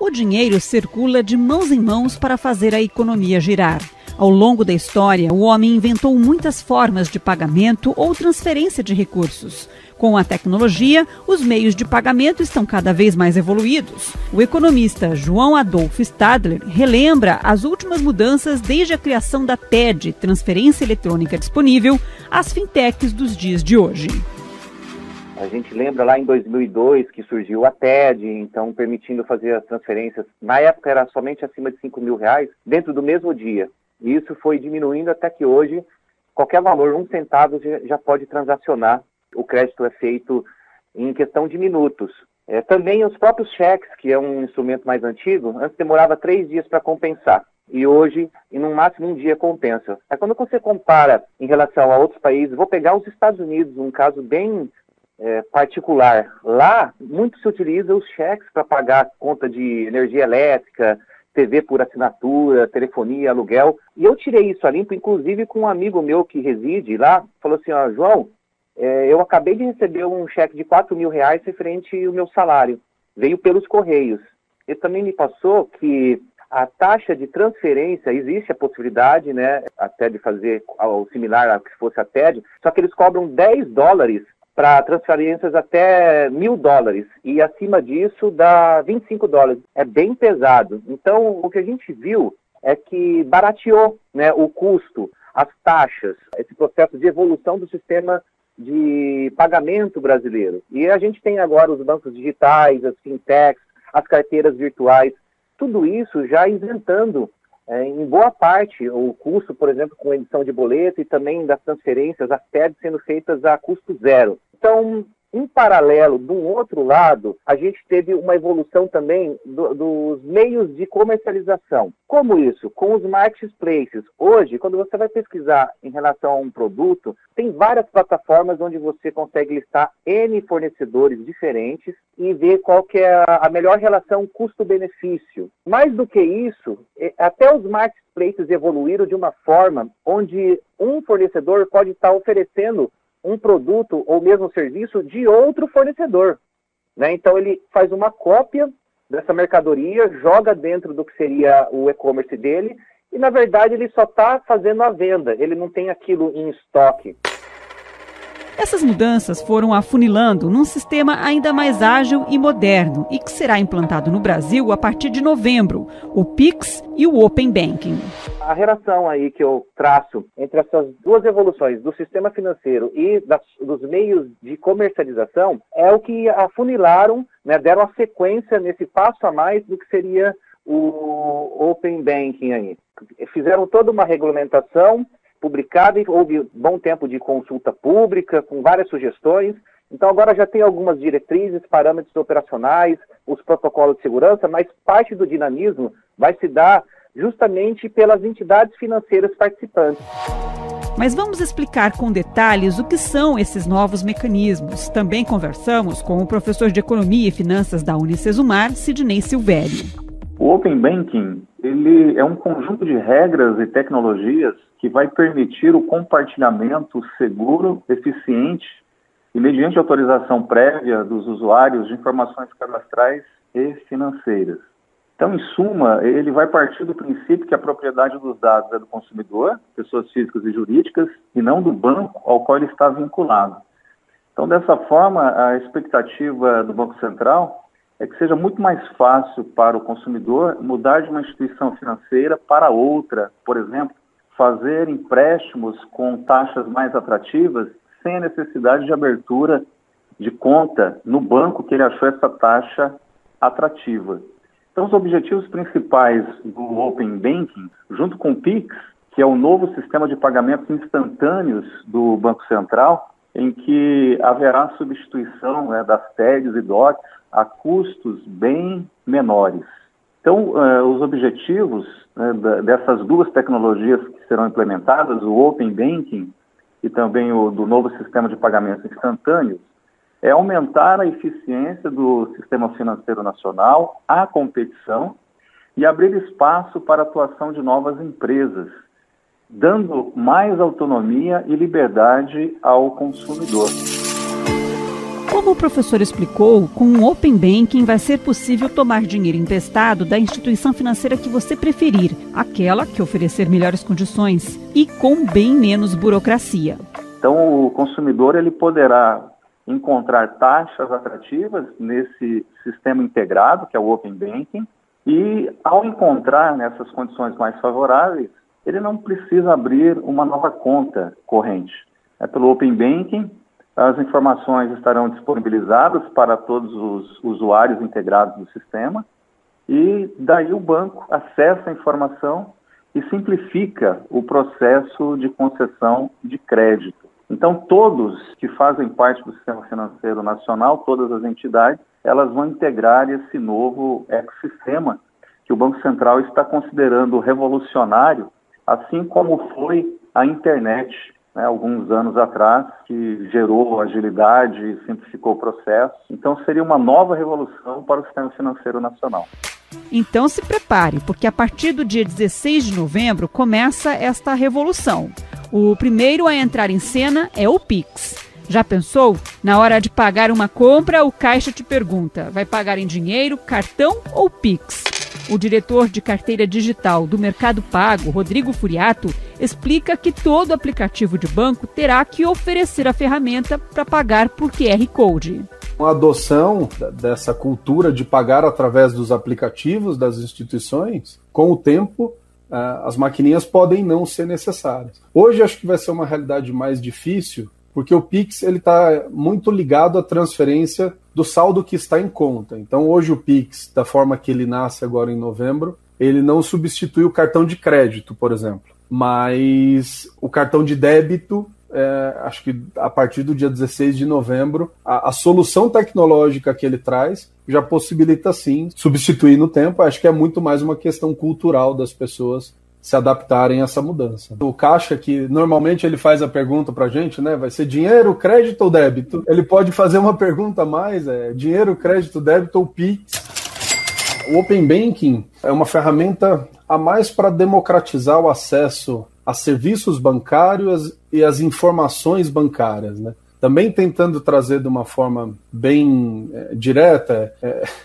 O dinheiro circula de mãos em mãos para fazer a economia girar. Ao longo da história, o homem inventou muitas formas de pagamento ou transferência de recursos. Com a tecnologia, os meios de pagamento estão cada vez mais evoluídos. O economista João Adolfo Stadler relembra as últimas mudanças desde a criação da TED, Transferência Eletrônica Disponível, às fintechs dos dias de hoje. A gente lembra lá em 2002 que surgiu a TED, então permitindo fazer as transferências. Na época era somente acima de R$5.000, dentro do mesmo dia. E isso foi diminuindo até que hoje, qualquer valor, 1 centavo, já pode transacionar. O crédito é feito em questão de minutos. Também os próprios cheques, que é um instrumento mais antigo, antes demorava 3 dias para compensar. E hoje, no máximo, 1 dia compensa. Quando você compara em relação a outros países, vou pegar os Estados Unidos, um caso bem particular. Lá, muito se utiliza os cheques para pagar conta de energia elétrica, TV por assinatura, telefonia, aluguel. E eu tirei isso a limpo, inclusive com um amigo meu que reside lá, falou assim, João, eu acabei de receber um cheque de R$4.000 referente ao meu salário. Veio pelos Correios. Ele também me passou que a taxa de transferência, existe a possibilidade, né, até de fazer algo similar a que fosse a TED, só que eles cobram $10 para transferências até $1.000, e acima disso dá $25. É bem pesado. Então, o que a gente viu é que barateou, né, o custo, as taxas, esse processo de evolução do sistema de pagamento brasileiro. E a gente tem agora os bancos digitais, as fintechs, as carteiras virtuais, tudo isso já isentando em boa parte o custo, por exemplo, com edição de boleto e também das transferências, as TED sendo feitas a custo zero. Então, em paralelo, do outro lado, a gente teve uma evolução também dos meios de comercialização. Como isso? Com os marketplaces. Hoje, quando você vai pesquisar em relação a um produto, tem várias plataformas onde você consegue listar N fornecedores diferentes e ver qual que é a melhor relação custo-benefício. Mais do que isso, até os marketplaces evoluíram de uma forma onde um fornecedor pode estar oferecendo um produto ou mesmo serviço de outro fornecedor, né? Então ele faz uma cópia dessa mercadoria, joga dentro do que seria o e-commerce dele e na verdade ele só está fazendo a venda, ele não tem aquilo em estoque. Essas mudanças foram afunilando num sistema ainda mais ágil e moderno e que será implantado no Brasil a partir de novembro, o Pix e o Open Banking. A relação aí que eu traço entre essas duas evoluções, do sistema financeiro e dos meios de comercialização, é o que afunilaram, né, deram a sequência nesse passo a mais do que seria o Open Banking aí. Fizeram toda uma regulamentação publicada e houve bom tempo de consulta pública, com várias sugestões. Então agora já tem algumas diretrizes, parâmetros operacionais, os protocolos de segurança, mas parte do dinamismo vai se dar justamente pelas entidades financeiras participantes. Mas vamos explicar com detalhes o que são esses novos mecanismos. Também conversamos com o professor de Economia e Finanças da Unicesumar, Sidney Silvério. O Open Banking, ele é um conjunto de regras e tecnologias que vai permitir o compartilhamento seguro, eficiente e mediante autorização prévia dos usuários de informações cadastrais e financeiras. Então, em suma, ele vai partir do princípio que a propriedade dos dados é do consumidor, pessoas físicas e jurídicas, e não do banco ao qual ele está vinculado. Então, dessa forma, a expectativa do Banco Central é que seja muito mais fácil para o consumidor mudar de uma instituição financeira para outra, por exemplo, fazer empréstimos com taxas mais atrativas sem a necessidade de abertura de conta no banco que ele achou essa taxa atrativa. Então, os objetivos principais do Open Banking, junto com o Pix, que é o novo sistema de pagamentos instantâneos do Banco Central, em que haverá substituição, né, das TEDs e DOCs a custos bem menores. Então, os objetivos, né, dessas duas tecnologias que serão implementadas, o Open Banking e também o do novo sistema de pagamentos instantâneos, é aumentar a eficiência do sistema financeiro nacional, a competição e abrir espaço para a atuação de novas empresas, dando mais autonomia e liberdade ao consumidor. Como o professor explicou, com o Open Banking vai ser possível tomar dinheiro emprestado da instituição financeira que você preferir, aquela que oferecer melhores condições e com bem menos burocracia. Então, o consumidor ele poderá encontrar taxas atrativas nesse sistema integrado, que é o Open Banking, e ao encontrar nessas condições mais favoráveis, ele não precisa abrir uma nova conta corrente. Pelo Open Banking, as informações estarão disponibilizadas para todos os usuários integrados do sistema e daí o banco acessa a informação e simplifica o processo de concessão de crédito. Então, todos que fazem parte do Sistema Financeiro Nacional, todas as entidades, elas vão integrar esse novo ecossistema que o Banco Central está considerando revolucionário, assim como foi a internet, alguns anos atrás, que gerou agilidade e simplificou o processo. Então, seria uma nova revolução para o Sistema Financeiro Nacional. Então se prepare, porque a partir do dia 16 de novembro começa esta revolução. O primeiro a entrar em cena é o Pix. Já pensou? Na hora de pagar uma compra, o caixa te pergunta: vai pagar em dinheiro, cartão ou Pix? O diretor de carteira digital do Mercado Pago, Rodrigo Furiato, explica que todo aplicativo de banco terá que oferecer a ferramenta para pagar por QR Code. A adoção dessa cultura de pagar através dos aplicativos das instituições, com o tempo, as maquininhas podem não ser necessárias. Hoje acho que vai ser uma realidade mais difícil, porque o Pix está muito ligado à transferência do saldo que está em conta. Então hoje o Pix, da forma que ele nasce agora em novembro, ele não substitui o cartão de crédito, por exemplo. Mas o cartão de débito, acho que a partir do dia 16 de novembro, a solução tecnológica que ele traz já possibilita sim substituir no tempo. Acho que é muito mais uma questão cultural das pessoas se adaptarem a essa mudança. O caixa, que normalmente ele faz a pergunta para a gente, vai ser dinheiro, crédito ou débito? Ele pode fazer uma pergunta a mais, dinheiro, crédito, débito ou Pix? O Open Banking é uma ferramenta a mais para democratizar o acesso a serviços bancários e as informações bancárias, Também tentando trazer de uma forma bem direta,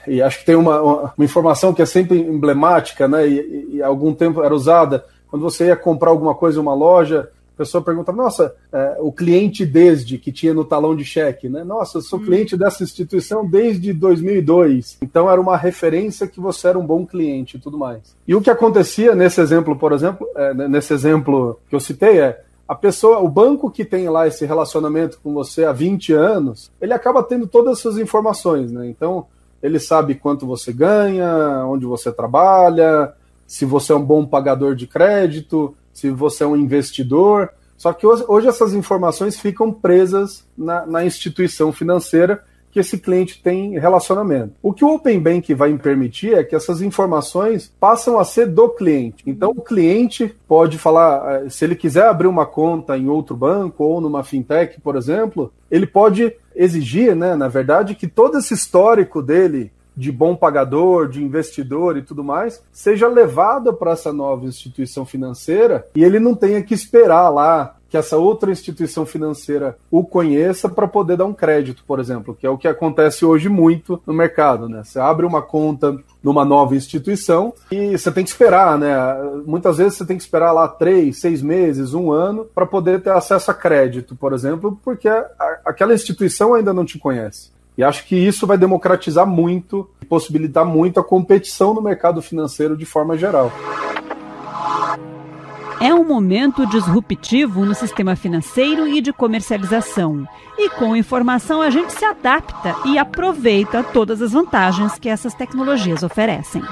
e acho que tem uma informação que é sempre emblemática, e há algum tempo era usada, quando você ia comprar alguma coisa em uma loja, a pessoa pergunta: nossa, o cliente desde, que tinha no talão de cheque, nossa, eu sou cliente dessa instituição desde 2002, então era uma referência que você era um bom cliente e tudo mais. E o que acontecia nesse exemplo, por exemplo, nesse exemplo que eu citei a pessoa, o banco que tem lá esse relacionamento com você há 20 anos, ele acaba tendo todas essas informações, Então, ele sabe quanto você ganha, onde você trabalha, se você é um bom pagador de crédito, se você é um investidor. Só que hoje essas informações ficam presas na instituição financeira que esse cliente tem relacionamento. O que o Open Banking vai permitir é que essas informações passam a ser do cliente. Então o cliente pode falar, se ele quiser abrir uma conta em outro banco ou numa fintech, por exemplo, ele pode exigir, na verdade, que todo esse histórico dele de bom pagador, de investidor e tudo mais, seja levado para essa nova instituição financeira e ele não tenha que esperar lá que essa outra instituição financeira o conheça para poder dar um crédito, por exemplo, que é o que acontece hoje muito no mercado, Você abre uma conta numa nova instituição e você tem que esperar, Muitas vezes você tem que esperar lá 3, 6 meses, 1 ano para poder ter acesso a crédito, por exemplo, porque aquela instituição ainda não te conhece. E acho que isso vai democratizar muito e possibilitar muito a competição no mercado financeiro de forma geral. É um momento disruptivo no sistema financeiro e de comercialização. E com informação a gente se adapta e aproveita todas as vantagens que essas tecnologias oferecem.